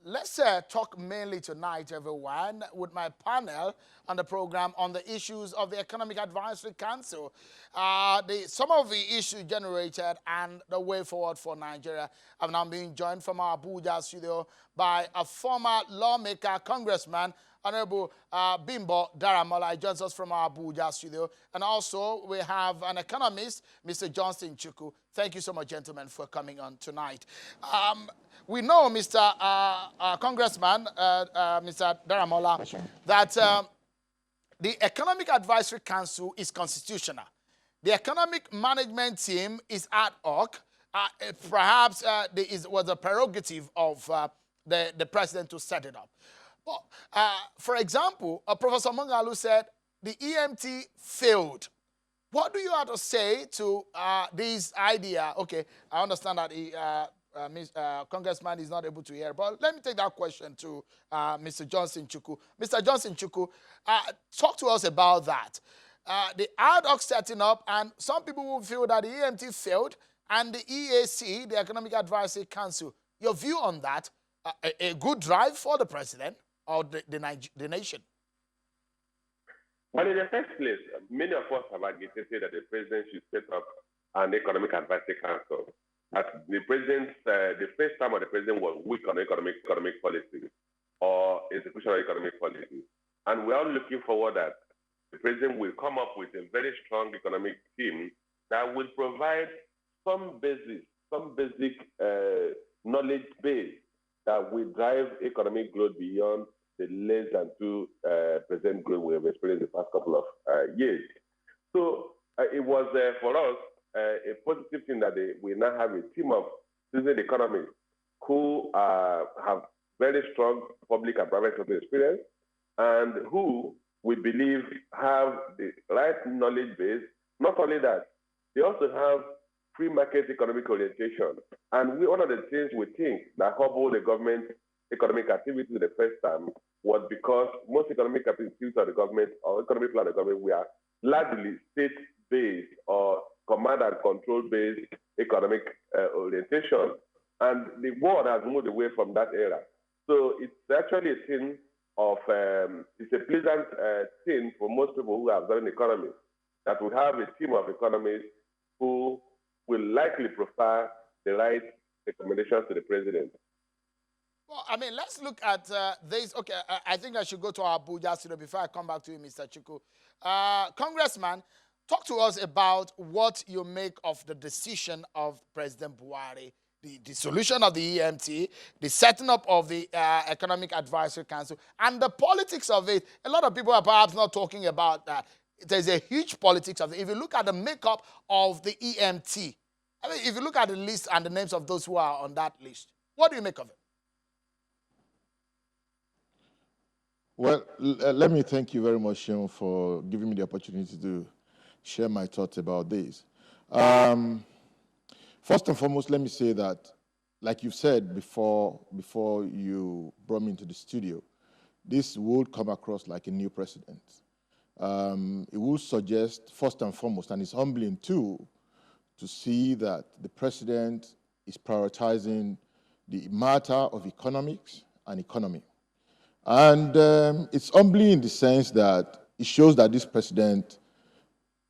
Let's talk mainly tonight, everyone, with my panel on the program on the issues of the Economic Advisory Council, some of the issues generated and the way forward for Nigeria. I'm now being joined from our Abuja studio by a former lawmaker, congressman, Honorable Bimbo Daramola, joins us from our Abuja studio. And also we have an economist, Mr. Johnson Chukwu. Thank you so much, gentlemen, for coming on tonight. We know, Mr. Congressman, Mr. Daramola, sure, that the Economic Advisory Council is constitutional. The Economic Management Team is ad hoc. Perhaps was a prerogative of the president to set it up. But, for example, Professor Mongalu said the EMT failed. What do you have to say to this idea? Okay, I understand that Congressman is not able to hear, but let me take that question to Mr. Johnson Chukwu. Mr. Johnson Chukwu, talk to us about that. The ad hoc setting up, and some people will feel that the EMT failed, and the EAC, the Economic Advisory Council. Your view on that? A good drive for the president or the nation? Well, in the first place, many of us have agitated that the president should set up an Economic Advisory Council. That the first time of the president was weak on economic policy or execution of economic policy. And we are looking forward that the president will come up with a very strong economic team that will provide some basic knowledge base that will drive economic growth beyond the less than 2% growth we have experienced the past couple of years. So it was for us a positive thing that we now have a team of seasoned economists who have very strong public and private sector experience and who we believe have the right knowledge base. Not only that, they also have free market economic orientation. And one of the things we think that hobbled the government economic activity the first time was because most economic activities of the government or economic plan of the government were largely state-based or command and control-based economic orientation. And the world has moved away from that era. So it's actually a thing of, it's a pleasant thing for most people who have done economy, that we have a team of economists who will likely prefer the right recommendations to the president. Well, I mean, let's look at this. Okay, I think I should go to our Abuja studio before I come back to you, Mr. Chukwu. Congressman, talk to us about what you make of the decision of President Buhari, the dissolution of the EMT, the setting up of the Economic Advisory Council, and the politics of it. A lot of people are perhaps not talking about that. There's a huge politics of it. If you look at the makeup of the EMT, I mean, if you look at the list and the names of those who are on that list, what do you make of it? Well, let me thank you very much, Sean, for giving me the opportunity to share my thoughts about this. First and foremost, let me say that, like you said before you brought me into the studio, this would come across like a new precedent. It would suggest, first and foremost, and it's humbling too, to see that the president is prioritizing the matter of economics and economy. And it's humbling in the sense that it shows that this president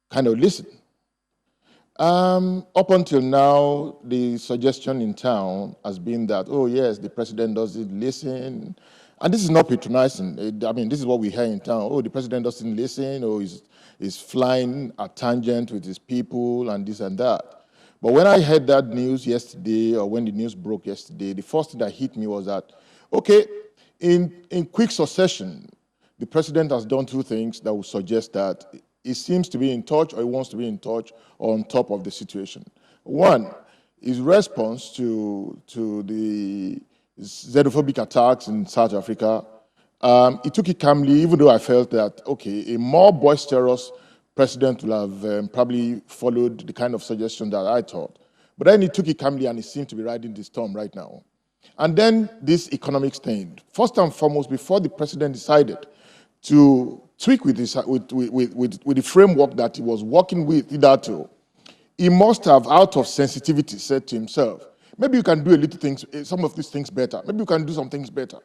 kind of listened. Up until now, the suggestion in town has been that, oh yes, the president doesn't listen. And this is not patronizing. I mean, this is what we hear in town. Oh, the president doesn't listen, or is flying at tangent with his people and this and that. But when I heard that news yesterday, or when the news broke yesterday, the first thing that hit me was that, okay, in quick succession, the president has done two things that would suggest that he seems to be in touch, or he wants to be in touch, or on top of the situation. One is response to the xenophobic attacks in South Africa. He took it calmly, even though I felt that, okay, a more boisterous president will have probably followed the kind of suggestion that I thought. But then he took it calmly, and he seemed to be riding the storm right now. And then this economic thing. First and foremost, before the president decided to tweak with the framework that he was working with hitherto, he must have, out of sensitivity, said to himself, maybe you can do a little things, some of these things better. Maybe you can do some things better.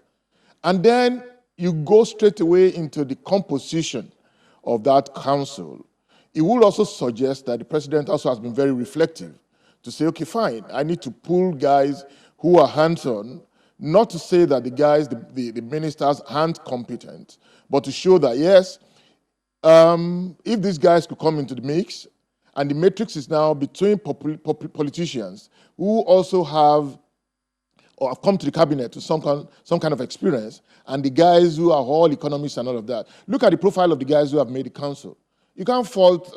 And then you go straight away into the composition of that council. It will also suggest that the president also has been very reflective to say, okay, fine, I need to pull guys who are hands-on, not to say that the guys, the ministers aren't competent, but to show that, yes, if these guys could come into the mix, and the matrix is now between politicians who also have or have come to the cabinet to some kind of experience, and the guys who are all economists and all of that. Look at the profile of the guys who have made the council. You can't fault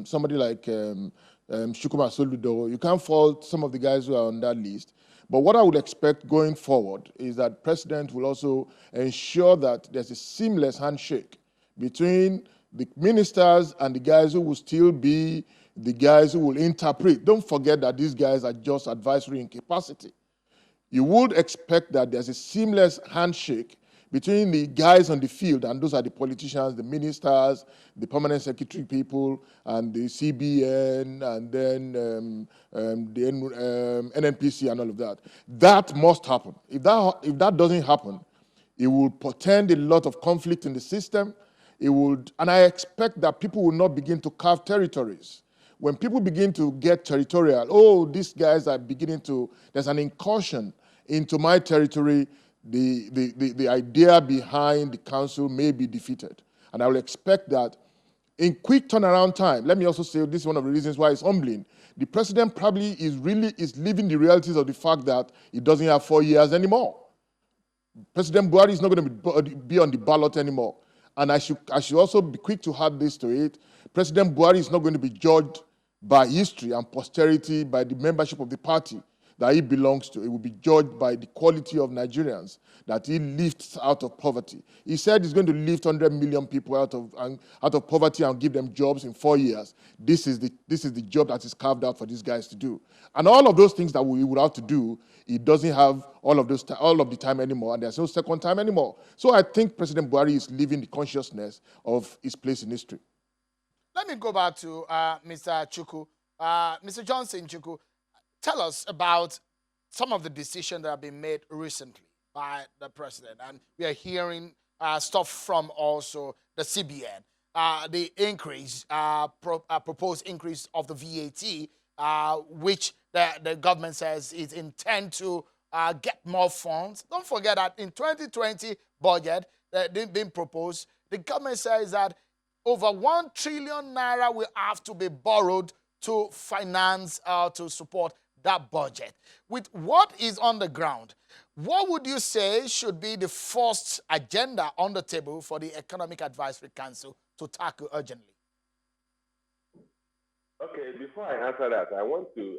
somebody like Chuka Chukwu. You can't fault some of the guys who are on that list. But what I would expect going forward is that the president will also ensure that there's a seamless handshake between the ministers and the guys who will still be the guys who will interpret. Don't forget that these guys are just advisory in capacity. You would expect that there's a seamless handshake between the guys on the field, and those are the politicians, the ministers, the permanent secretary people, and the CBN, and then the NNPC and all of that. That must happen. If that doesn't happen, it will portend a lot of conflict in the system. It would, and I expect that people will not begin to carve territories. When people begin to get territorial, oh, these guys are beginning to, there's an incursion into my territory, the idea behind the council may be defeated. And I will expect that in quick turnaround time, let me also say this is one of the reasons why it's humbling. The president probably is living the realities of the fact that he doesn't have 4 years anymore. President Buhari is not going to be on the ballot anymore. And I should also be quick to add this to it. President Buhari is not going to be judged by history and posterity, by the membership of the party that he belongs to. It will be judged by the quality of Nigerians that he lifts out of poverty. He said he's going to lift 100 million people out of poverty and give them jobs in 4 years. This is the job that is carved out for these guys to do. And all of those things that we would have to do, he doesn't have all of the time anymore, and there's no second time anymore. So I think President Buhari is living the consciousness of his place in history. Let me go back to Mr. Chukwu. Mr. Johnson Chukwu, tell us about some of the decisions that have been made recently by the president. And we are hearing stuff from also the CBN. The increase, proposed increase of the VAT, which the government says is intent to get more funds. Don't forget that in 2020 budget being proposed, the government says that over 1 trillion naira will have to be borrowed to finance, to support that budget. With what is on the ground, what would you say should be the first agenda on the table for the Economic Advisory Council to tackle urgently? Okay, before I answer that, I want to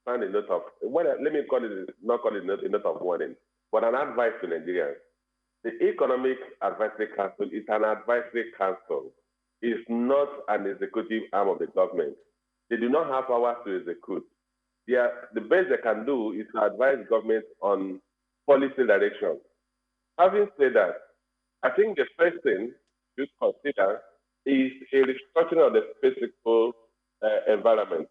find a note of, let me call it, not call it a note of warning, but an advice to Nigerians. The Economic Advisory Council is an advisory council. It's not an executive arm of the government. They do not have powers to execute. The best they can do is to advise government on policy direction. Having said that, I think the first thing to consider is a restructuring of the fiscal environment.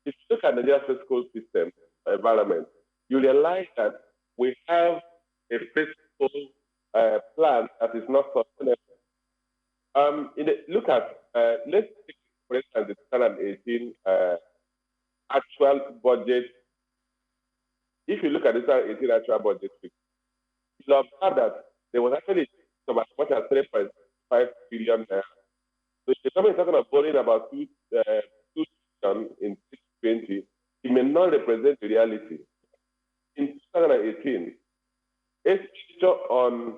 If you look at the Nigerian fiscal system environment, you realize that we have a fiscal plan that is not sustainable. Look at, let's take, for instance, the 2018 actual budget. If you look at the 2018 actual budget, you'll observe that there was actually as much as 3.5 billion naira. So if the government is talking about borrowing about 2 trillion in 2020, it may not represent the reality. In 2018, expenditure on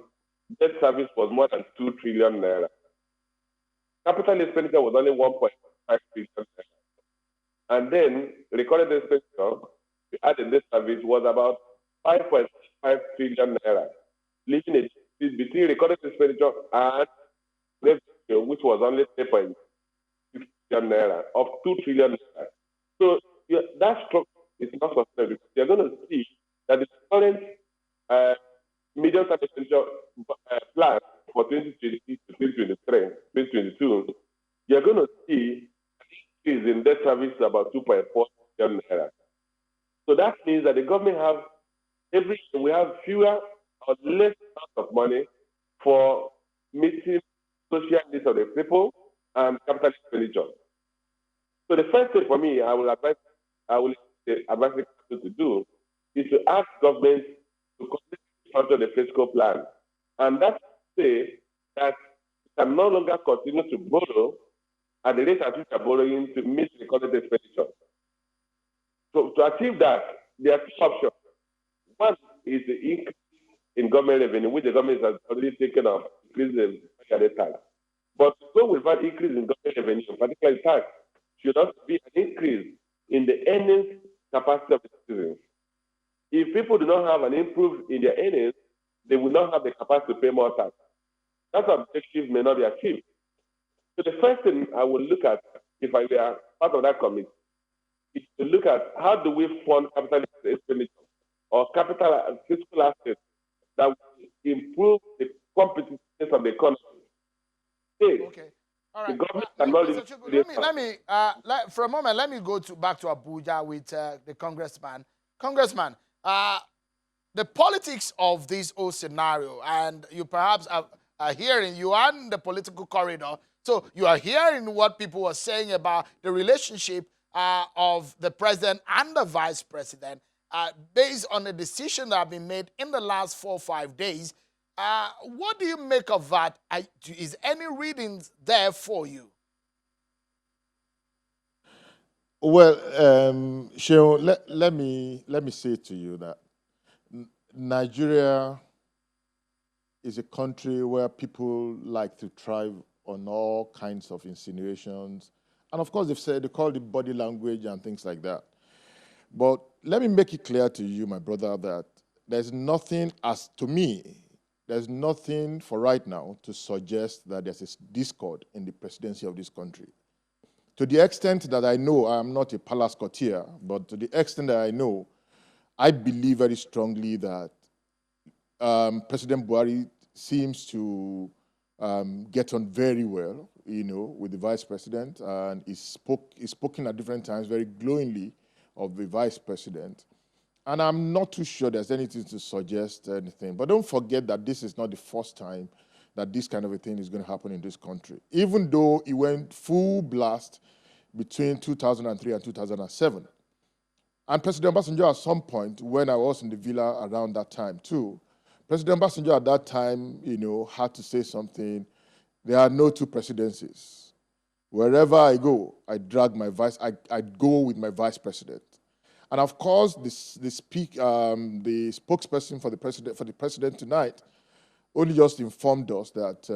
debt service was more than 2 trillion naira. Capital expenditure was only 1.5 trillion naira. And then recorded expenditure to add the debt service was about 5.5 trillion naira, leaving a difference between recorded expenditure and revenue, which was only 3.6 trillion naira of 2 trillion naira. So that structure is not sustainable. You're going to see that the current medium-term expenditure plan for 2020 to 2023, 2022, you're going to see an increase in debt service about 2.4 trillion naira. So that means that the government every year we have fewer or less amount of money for meeting social needs of the people and capital expenditure. So the first thing for me, I will advise the council to do is to ask government to consider the fiscal plan. And that's to say that we can no longer continue to borrow at the rate at which we are borrowing to meet the current expenditure. So to achieve that, there are two options. One is the increase in government revenue, which the government has already taken up, increase the tax. But to go with that increase in government revenue, particularly tax, should also be an increase in the earnings capacity of the citizens. If people do not have an improvement in their earnings, they will not have the capacity to pay more tax. That objective may not be achieved. So the first thing I will look at, if I were part of that committee, is to look at how do we fund capital expenditure or capital and fiscal assets that will improve the competitiveness of the economy. Okay. All right. Mr. Chukwu, let me for a moment, let me go back to Abuja with the congressman. Congressman, the politics of this whole scenario, and you perhaps are hearing, you are in the political corridor, so you are hearing what people are saying about the relationship of the president and the vice president based on the decision that have been made in the last 4 or 5 days. What do you make of that? Is any readings there for you? Well, Sheon, let me say to you that Nigeria is a country where people like to thrive on all kinds of insinuations. And of course, they call it body language and things like that. But let me make it clear to you, my brother, that there's nothing, as to me, there's nothing for right now to suggest that there's a discord in the presidency of this country. To the extent that I know, I'm not a palace courtier, but to the extent that I know, I believe very strongly that President Buhari seems to get on very well, with the vice president, and he's spoken at different times very glowingly of the vice president. And I'm not too sure there's anything to suggest anything. But don't forget that this is not the first time that this kind of a thing is going to happen in this country. Even though it went full blast between 2003 and 2007. And President Obasanjo at some point, when I was in the villa around that time too, President Obasanjo at that time, had to say something. There are no two presidencies. Wherever I go, I drag my I go with my vice president. And of course, the spokesperson for the president tonight only just informed us that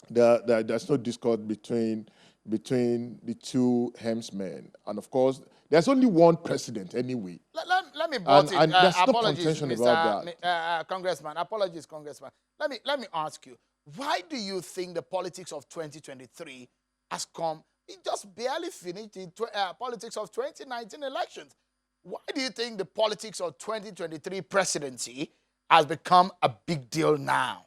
there's no discord between the two helmsmen. And of course, there's only one president anyway. Let me butt and there's no contention about that. Congressman, apologies, Congressman. Let me ask you, why do you think the politics of 2023 has come? It just barely finished the politics of 2019 elections. Why do you think the politics of 2023 presidency has become a big deal now?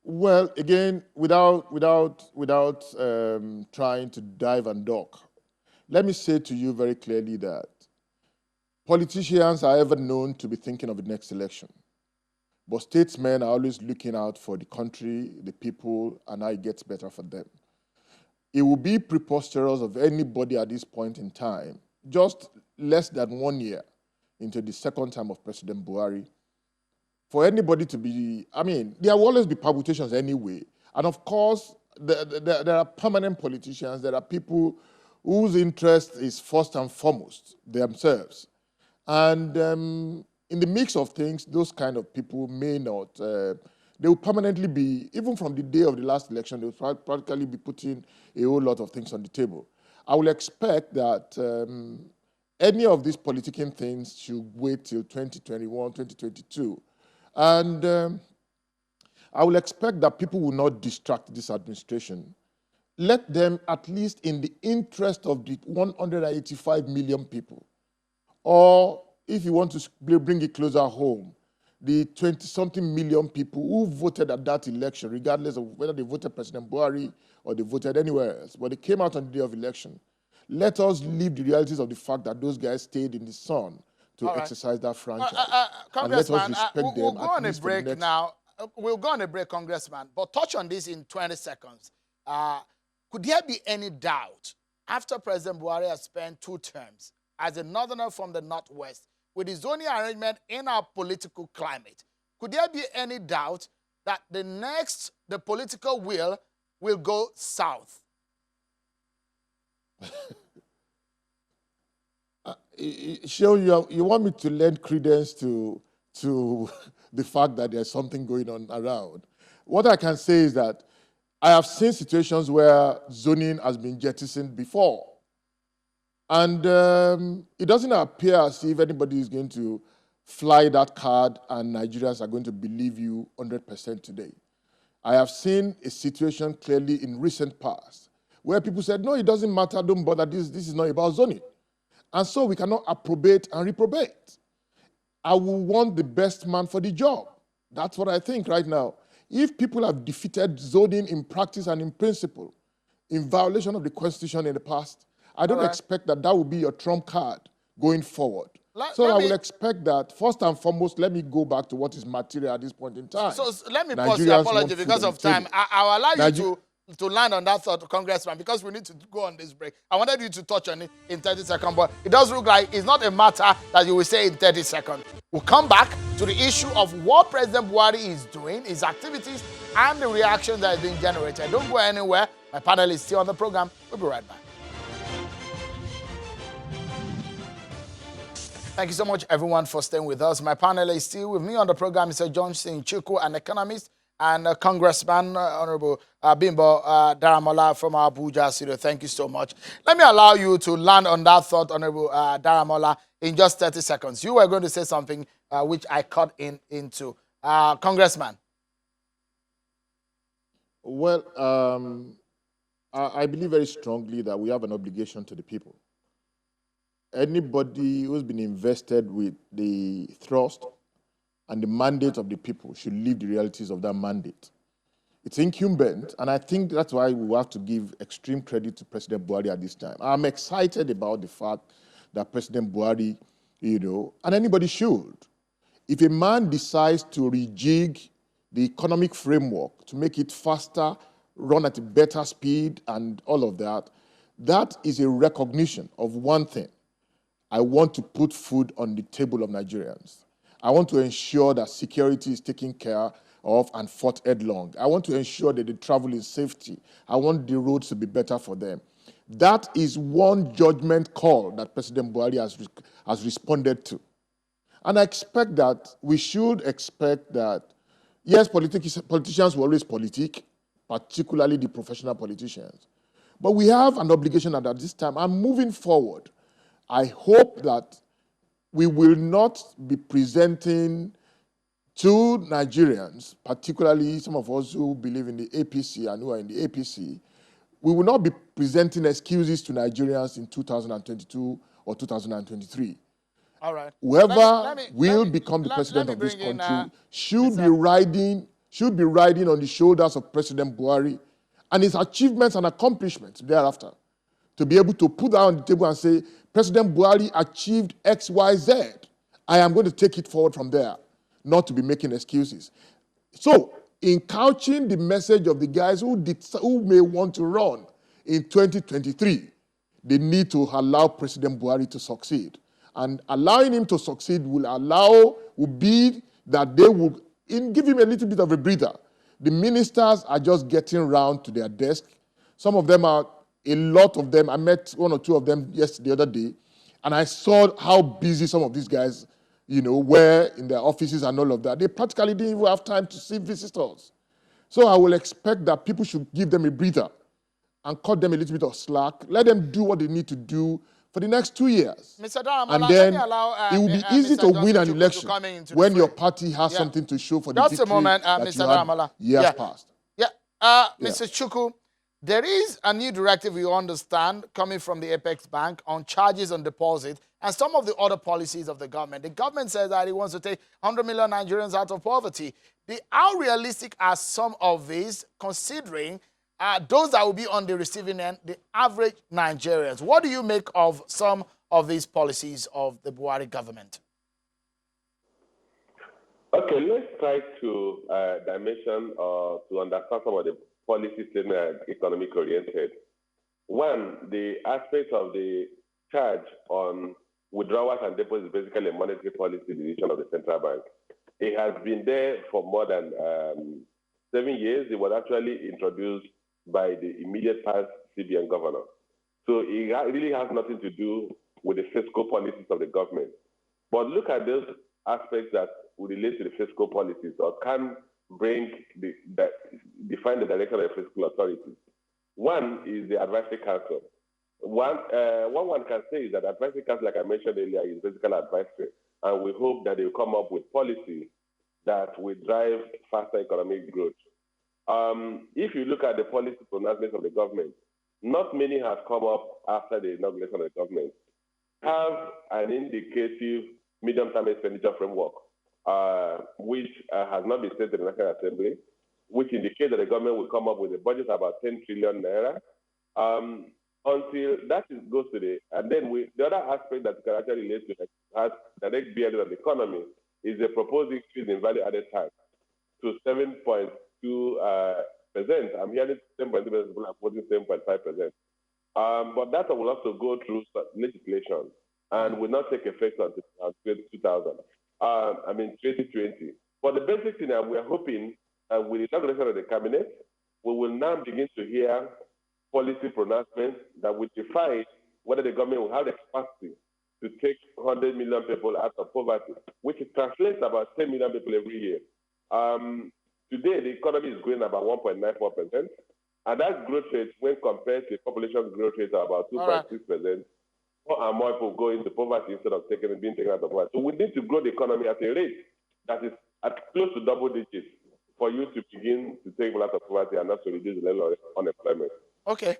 Well, again, without trying to dive and duck, let me say to you very clearly that politicians are ever known to be thinking of the next election. But statesmen are always looking out for the country, the people, and how it gets better for them. It will be preposterous of anybody at this point in time, just less than 1 year into the second term of President Buhari, for anybody to be, there will always be permutations anyway. And of course, there are permanent politicians, there are people whose interest is first and foremost themselves. And in the mix of things, those kind of people may not, they will permanently be, even from the day of the last election, they will practically be putting a whole lot of things on the table. I will expect that any of these politicking things should wait till 2021, 2022. And I will expect that people will not distract this administration. Let them, at least in the interest of the 185 million people, or if you want to bring it closer home, the 20-something million people who voted at that election, regardless of whether they voted President Buhari or they voted anywhere else, but they came out on the day of election. let us live the realities of the fact that those guys stayed in the sun to exercise that franchise. And let us respect them. We'll go on a least for the break next... now. We'll go on a break, Congressman, but touch on this in 20 seconds. Could there be any doubt, after President Buhari has spent 2 terms as a northerner from the Northwest, with his zoning arrangement in our political climate, could there be any doubt that the political will go south? Sure, you want me to lend credence to the fact that there's something going on around. What I can say is that I have seen situations where zoning has been jettisoned before. And it doesn't appear as if anybody is going to fly that card and Nigerians are going to believe you 100% today. I have seen a situation clearly in recent past where people said, no, it doesn't matter, don't bother, this is not about zoning. And so we cannot approbate and reprobate. I will want the best man for the job. That's what I think right now. If people have defeated zoning in practice and in principle, in violation of the Constitution in the past, I don't expect that will be your trump card going forward. I will expect that, first and foremost, let me go back to what is material at this point in time. So let me pause the apology because of time. I'll allow you to land on that thought, Congressman, because we need to go on this break. I wanted you to touch on it in 30 seconds, but it does look like it's not a matter that you will say in 30 seconds. We'll come back to the issue of what President Buhari is doing, his activities, and the reaction that is being generated. Don't go anywhere. My panel is still on the program. We'll be right back. Thank you so much, everyone, for staying with us. My panel is still with me on the program, Mr. Johnson Chukwu, an economist, and Congressman, Honorable Bimbo Daramola from Abuja studio. Thank you so much. Let me allow you to land on that thought, Honorable Daramola, in just 30 seconds. You were going to say something which I cut into. Congressman. Well, I believe very strongly that we have an obligation to the people. Anybody who's been invested with the thrust and the mandate of the people should live the realities of that mandate. It's incumbent, and I think that's why we have to give extreme credit to President Buhari at this time. I'm excited about the fact that President Buhari, and anybody should, if a man decides to rejig the economic framework to make it faster, run at a better speed, and all of that, that is a recognition of one thing. I want to put food on the table of Nigerians. I want to ensure that security is taken care of and fought headlong. I want to ensure that they travel in safety. I want the roads to be better for them. That is one judgment call that President Buhari has responded to. And I expect that, we should expect that, yes, politicians will always politic, particularly the professional politicians. But we have an obligation at this time. I'm moving forward. I hope that we will not be presenting to Nigerians, particularly some of us who believe in the APC and who are in the APC, we will not be presenting excuses to Nigerians in 2022 or 2023. All right. Whoever will become the president of this country should be riding on the shoulders of President Buhari and his achievements and accomplishments thereafter, to be able to put that on the table and say, President Buhari achieved X, Y, Z. I am going to take it forward from there, not to be making excuses. So, in couching the message of the guys who may want to run in 2023, they need to allow President Buhari to succeed. And allowing him to succeed will be that they will give him a little bit of a breather. The ministers are just getting round to their desk. Some of them are, a lot of them, I met one or two of them the other day, and I saw how busy some of these guys, were in their offices and all of that. They practically didn't even have time to see visitors. So I will expect that people should give them a breather and cut them a little bit of slack. Let them do what they need to do for the next 2 years. Mr. Daramola, and then it will be easy to win an election when your party has something to show for the victory just a moment, that Mr. you Daramola. had years past. Mr. Chukwu, there is a new directive, you understand, coming from the Apex Bank on charges on deposit and some of the other policies of the government. The government says that it wants to take 100 million Nigerians out of poverty. How realistic are some of these, considering those that will be on the receiving end, the average Nigerians. What do you make of some of these policies of the Buhari government? Okay, let's try to dimension or to understand some of the policy statement economic oriented. One, the aspect of the charge on withdrawals and deposits is basically a monetary policy decision of the central bank. It has been there for more than 7 years. It was actually introduced by the immediate past CBN governor. So it really has nothing to do with the fiscal policies of the government. But look at those aspects that would relate to the fiscal policies or can define the direction of the fiscal authorities. One is the advisory council. What one can say is that advisory council, like I mentioned earlier, is basically advisory, and we hope that they will come up with policies that will drive faster economic growth. If you look at the policy pronouncements of the government, not many have come up after the inauguration of the government. Have an indicative medium-term expenditure framework, which has not been sent to the National Assembly, which indicates that the government will come up with a budget of about 10 trillion naira. Until that goes to and then the other aspect that can actually relate to has direct bearing on the economy is the proposed increase in value-added tax to 7.2%. I'm hearing 7.2%, people are quoting 7.5%. But that will also go through legislation and will not take effect until 2020. But the basic thing that we are hoping with the inauguration of the cabinet, we will now begin to hear policy pronouncements that will define whether the government will have the capacity to take 100 million people out of poverty, which translates about 10 million people every year. Today, the economy is growing about 1.94%, and that growth rate, when compared to the population growth rate of about 2.6%, more and more people go into poverty instead of being taken out of poverty. So we need to grow the economy at a rate that is at close to double digits for you to begin to take people out of poverty and not to reduce the level of unemployment. Okay.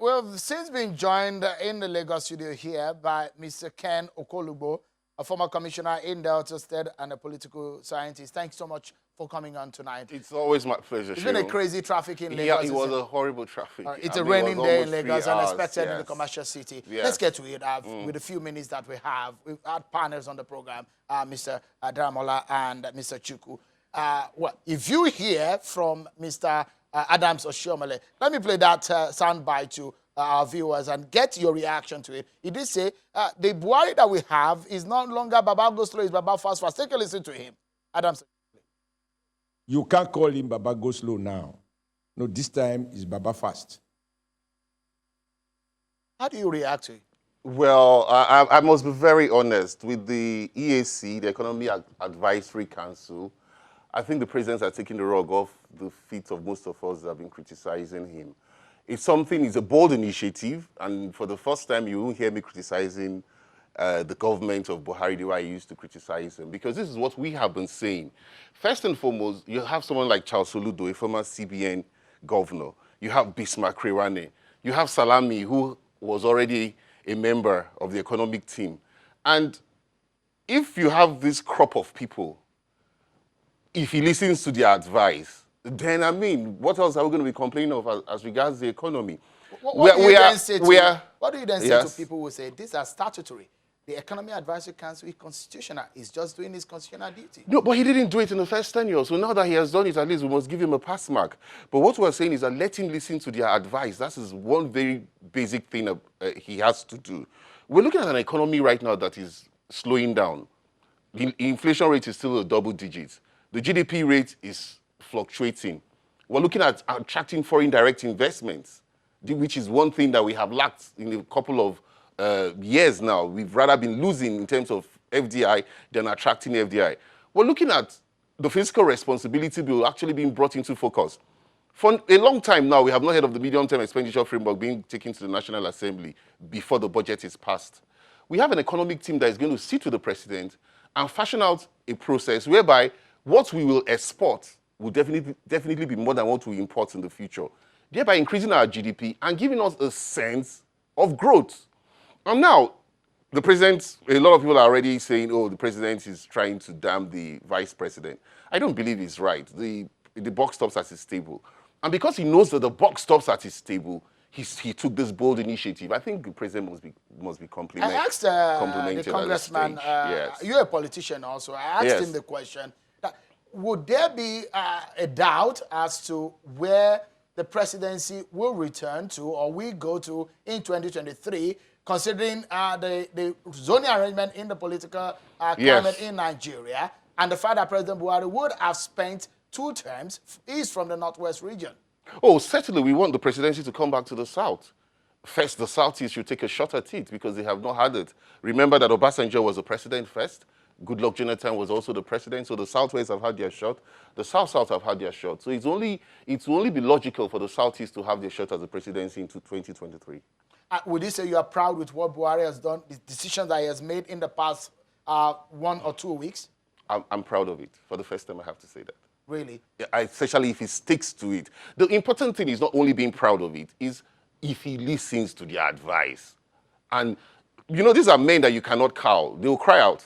We've since been joined in the Lagos studio here by Mr. Ken Okolugbo, a former commissioner in Delta State and a political scientist. Thanks so much for coming on tonight. It's always my pleasure. It's been a crazy traffic in Lagos. Yeah, it was a horrible traffic. It's a raining day in Lagos, unexpected yes. in the commercial city. Yes. Let's get to it. With the few minutes that we have, we've had panels on the program, Mr. Daramola and Mr. Chukwu. Well, if you hear from Mr. Adams or OMalley, let me play that soundbite to our viewers and get your reaction to it. He did say, the Buhari that we have is no longer Baba Go Slow, it's Baba Fast Fast. Take a listen to him. Adams. You can't call him Baba Go Slow now. No, this time is Baba Fast. How do you react to it? Well, I must be very honest. With the EAC, the Economy Advisory Council, I think the presidents are taking the rug off the feet of most of us that have been criticizing him. It's a bold initiative, and for the first time, you won't hear me criticizing the government of Buhari the way I used to criticize him, because this is what we have been saying. First and foremost, you have someone like Charles Soludo, a former CBN governor. You have Bismarck Rewane. You have Salami, who was already a member of the economic team. And if you have this crop of people, if he listens to their advice, then, I mean, what else are we going to be complaining of as regards the economy? What do you then say to people who say, these are statutory? The Economy Advisory Council is constitutional. He's just doing his constitutional duty. No, but he didn't do it in the first tenure. So now that he has done it, at least we must give him a pass mark. But what we're saying is that let him listen to their advice. That is one very basic thing he has to do. We're looking at an economy right now that is slowing down. The inflation rate is still a double digit. The GDP rate is fluctuating. We're looking at attracting foreign direct investments, which is one thing that we have lacked in a couple of years now. We've rather been losing in terms of FDI than attracting FDI. We're looking at the fiscal responsibility bill actually being brought into focus. For a long time now, we have not heard of the medium-term expenditure framework being taken to the National Assembly before the budget is passed. We have an economic team that is going to sit with the president and fashion out a process whereby what we will export will definitely be more than what we import in the future, thereby increasing our GDP and giving us a sense of growth. And now, the president, a lot of people are already saying, oh, the president is trying to damn the vice president. I don't believe he's right. The buck stops at his table. And because he knows that the buck stops at his table, he took this bold initiative. I think the president must be complimented. I asked the congressman, yes. you're a politician also, I asked Yes. him the question, that would there be a doubt as to where the presidency will return to or will go to in 2023, considering the zoning arrangement in the political climate in Nigeria, and the fact that President Buhari would have spent 2 terms, is from the Northwest region? Oh, certainly we want the presidency to come back to the South. First, the Southeast should take a shot at it because they have not had it. Remember that Obasanjo was the president first. Goodluck Jonathan was also the president. So the Southwest have had their shot. The South have had their shot. So it will only be logical for the Southeast to have their shot as the presidency into 2023. Would you say you are proud with what Buhari has done, the decisions that he has made in the past 1 or 2 weeks? I'm proud of it. For the first time, I have to say that. Really? Especially if he sticks to it. The important thing is not only being proud of it, is if he listens to their advice. And, you know, these are men that you cannot cow. They will cry out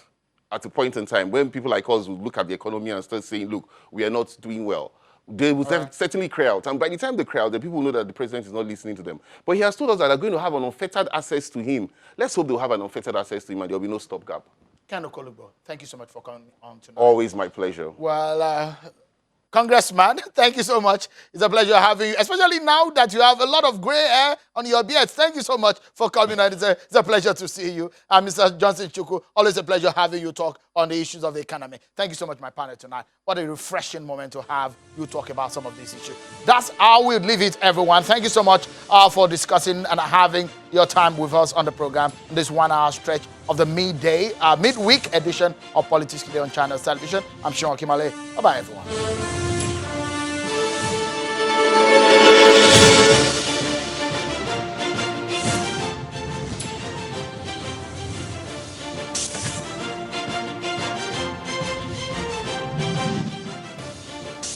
at a point in time when people like us will look at the economy and start saying, look, we are not doing well. They will certainly cry out. And by the time they cry out, the people know that the president is not listening to them. But he has told us that they're going to have an unfettered access to him. Let's hope they'll have an unfettered access to him and there will be no stopgap. Ken Okolugbo, thank you so much for coming on tonight. Always my pleasure. Well, Congressman, thank you so much. It's a pleasure having you, especially now that you have a lot of gray hair on your beard. Thank you so much for coming on. It's a pleasure to see you. And Mr. Johnson Chukwu, always a pleasure having you talk on the issues of the economy. Thank you so much, my panel, tonight. What a refreshing moment to have you talk about some of these issues. That's how we'll leave it, everyone. Thank you so much for discussing and having your time with us on the program in this 1 hour stretch of the midweek edition of Politics Today on Channels Television. I'm Sean OMalley. Bye-bye, everyone.